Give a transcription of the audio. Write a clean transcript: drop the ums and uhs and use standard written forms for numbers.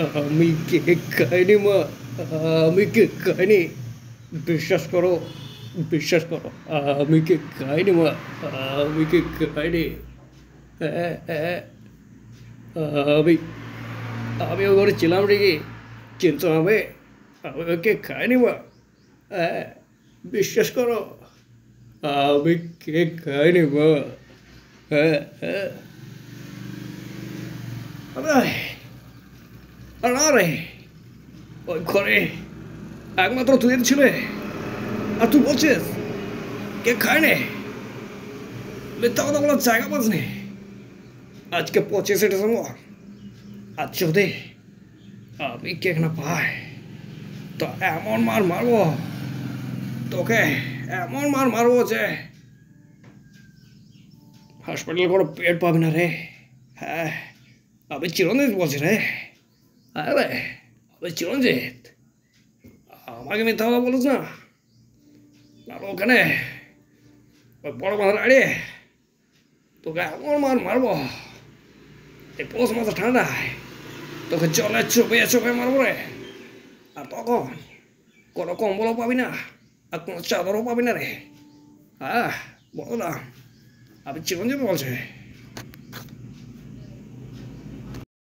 আমি কেক খাইনি মা, আমি কেক খাইনি। বিশ্বাস করো, বিশ্বাস করো, আমি কেক খাইনি মা, আমি কেক খাইনি। হ্যাঁ, হ্যাঁ, আমি আমি ও ঘরে ছিলাম ঠিকই, কিন্তু আমি ওকে খাইনি মা। হ্যাঁ, বিশ্বাস করো, আমি কেক খাইনি মা। হ্যাঁ, হ্যাঁ। আরে, আরে না রে, ওই ঘরে একমাত্র তুই ছিলে, আর তুই বলছিস কেক খায়নি? মিথ্যা কথা বলার জায়গা পাসনি। আজকে 25শে ডিসেম্বর, আজ যদি আমি কেক না পাই, তো এমন মার মারবো তোকে, এমন মার মারবো যে হাসপাতালে কোনো পেট পাবি না রে। হ্যাঁ, আমি চিরঞ্জিত বলছি রে। হ্যাঁ রে, আমি চিরঞ্জিত। আমাকে মিথ্যা কথা বলিস না। আর ওখানে ওই বড় মাথা দাঁড়িয়ে তোকে এমন মার মারবো, এই পৌষ মাথা ঠান্ডায় তোকে জলে চুপিয়ে চুপিয়ে মারবো রে। আর তখন কোনো কম্বলও পাবি না, আর কোনো চাদরও পাবি না রে। হ্যাঁ, বললাম, আমি চিরঞ্জিত বলছি।